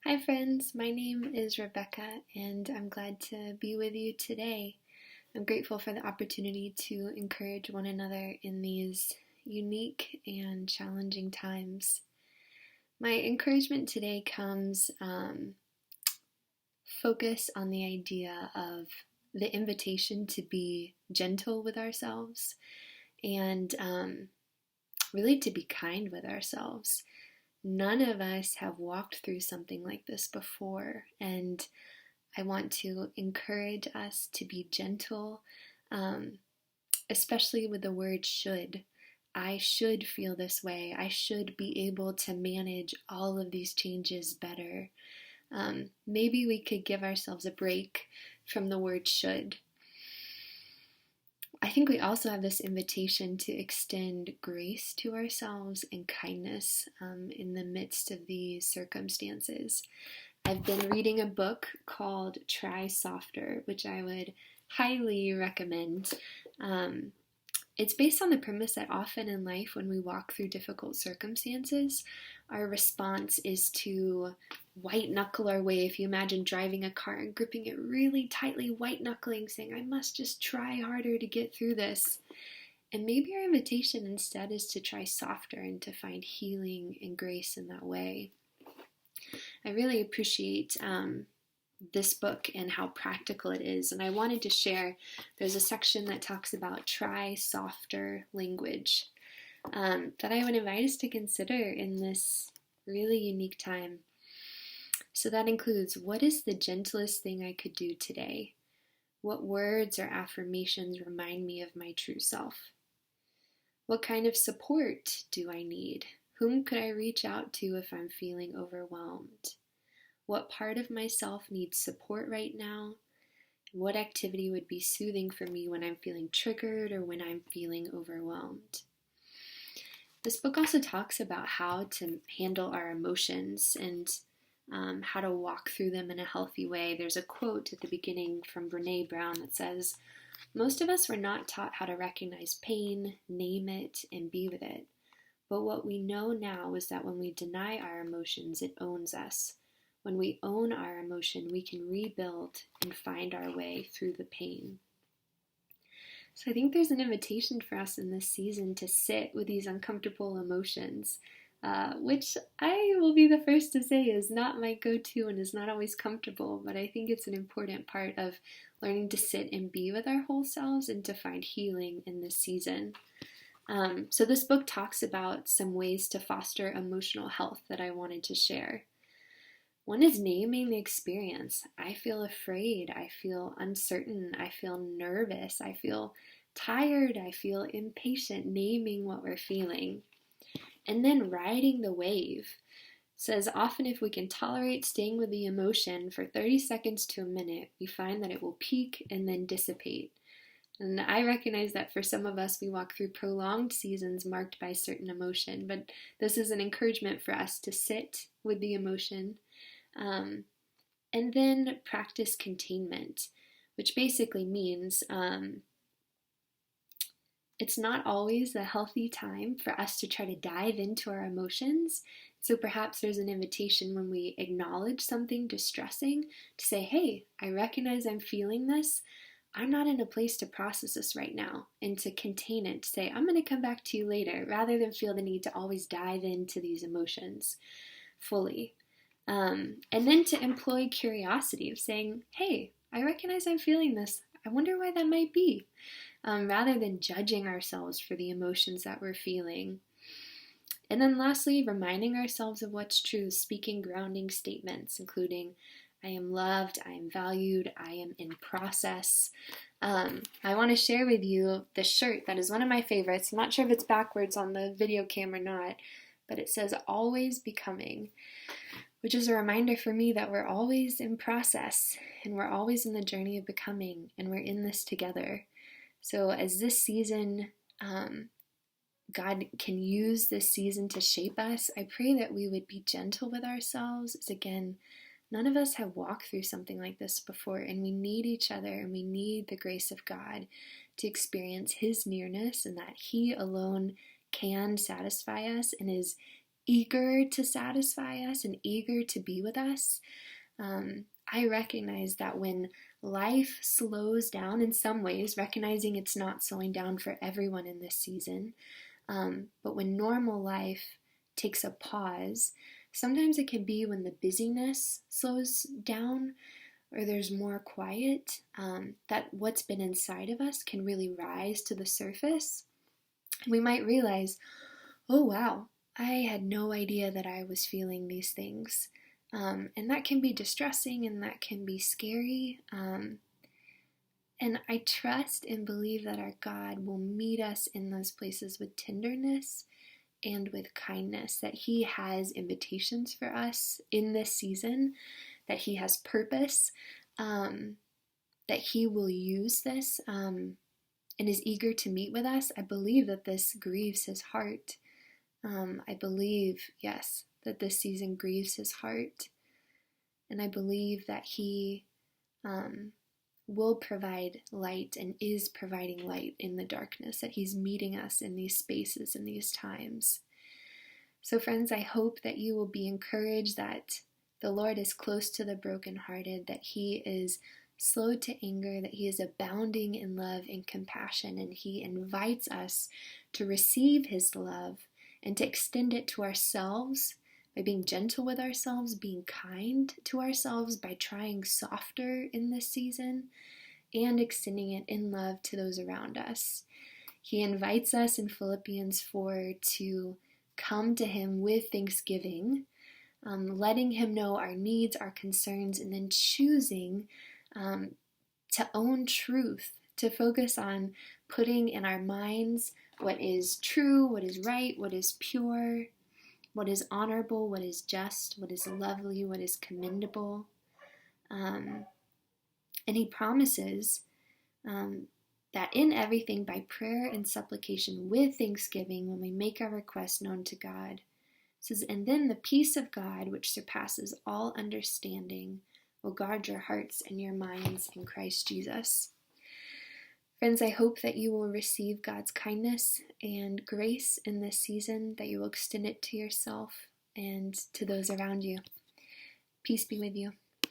Hi, friends. My name is Rebecca, and I'm glad to be with you today. I'm grateful for the opportunity to encourage one another in these unique and challenging times. My encouragement today comes focus on the idea of the invitation to be gentle with ourselves and really to be kind with ourselves. None of us have walked through something like this before, and I want to encourage us to be gentle, um, especially with the word should. I should feel this way. I should be able to manage all of these changes better. Maybe we could give ourselves a break from the word should. I think we also have this invitation to extend grace to ourselves and kindness in the midst of these circumstances. I've been reading a book called Try Softer, which I would highly recommend. It's based on the premise that often in life, when we walk through difficult circumstances, our response is to white knuckle our way. If you imagine driving a car and gripping it really tightly, white knuckling, saying, I must just try harder to get through this. And maybe our invitation instead is to try softer and to find healing and grace in that way. I really appreciate this book and how practical it is. And I wanted to share, there's a section that talks about try softer language that I would invite us to consider in this really unique time. So that includes, what is the gentlest thing I could do today? What words or affirmations remind me of my true self? What kind of support do I need? Whom could I reach out to if I'm feeling overwhelmed? What part of myself needs support right now? What activity would be soothing for me when I'm feeling triggered or when I'm feeling overwhelmed? This book also talks about how to handle our emotions and how to walk through them in a healthy way. There's a quote at the beginning from Brene Brown that says, most of us were not taught how to recognize pain, name it, and be with it. But what we know now is that when we deny our emotions, it owns us. When we own our emotion, we can rebuild and find our way through the pain. So I think there's an invitation for us in this season to sit with these uncomfortable emotions, which I will be the first to say is not my go-to and is not always comfortable, but I think it's an important part of learning to sit and be with our whole selves and to find healing in this season. So this book talks about some ways to foster emotional health that I wanted to share. One is naming the experience. I feel afraid. I feel uncertain. I feel nervous. I feel tired. I feel impatient. Naming what we're feeling. And then riding the wave. Says often if we can tolerate staying with the emotion for 30 seconds to a minute, we find that it will peak and then dissipate. And I recognize that for some of us, we walk through prolonged seasons marked by certain emotion, but this is an encouragement for us to sit with the emotion. And then practice containment, which basically means it's not always a healthy time for us to try to dive into our emotions. So perhaps there's an invitation when we acknowledge something distressing to say, hey, I recognize I'm feeling this. I'm not in a place to process this right now, and to contain it, to say, I'm going to come back to you later, rather than feel the need to always dive into these emotions fully. And then to employ curiosity of saying, hey, I recognize I'm feeling this. I wonder why that might be. Rather than judging ourselves for the emotions that we're feeling. And then lastly, reminding ourselves of what's true, speaking grounding statements, including, I am loved, I am valued, I am in process. I want to share with you the shirt that is one of my favorites. I'm not sure if it's backwards on the video cam or not, but it says, always becoming, which is a reminder for me that we're always in process and we're always in the journey of becoming, and we're in this together. So as this season, God can use this season to shape us, I pray that we would be gentle with ourselves. As again, none of us have walked through something like this before, and we need each other, and we need the grace of God to experience His nearness, and that He alone can satisfy us and is eager to satisfy us and eager to be with us. I recognize that when life slows down in some ways, recognizing it's not slowing down for everyone in this season, but when normal life takes a pause, sometimes it can be when the busyness slows down or there's more quiet, that what's been inside of us can really rise to the surface. We might realize, oh wow, I had no idea that I was feeling these things. And that can be distressing and that can be scary. And I trust and believe that our God will meet us in those places with tenderness and with kindness, that He has invitations for us in this season, that He has purpose, that He will use this and is eager to meet with us. I believe that this grieves His heart. I believe, yes, that this season grieves His heart. And I believe that He will provide light and is providing light in the darkness, that He's meeting us in these spaces and these times. So friends, I hope that you will be encouraged that the Lord is close to the brokenhearted, that He is slow to anger, that He is abounding in love and compassion, and He invites us to receive His love and to extend it to ourselves by being gentle with ourselves, being kind to ourselves, by trying softer in this season, and extending it in love to those around us. He invites us in Philippians 4 to come to Him with thanksgiving, letting Him know our needs, our concerns, and then choosing to own truth, to focus on putting in our minds what is true, what is right, what is pure, what is honorable, what is just, what is lovely, what is commendable. And He promises that in everything, by prayer and supplication with thanksgiving, when we make our requests known to God, it says, and then the peace of God, which surpasses all understanding, will guard your hearts and your minds in Christ Jesus. Friends, I hope that you will receive God's kindness and grace in this season, that you will extend it to yourself and to those around you. Peace be with you.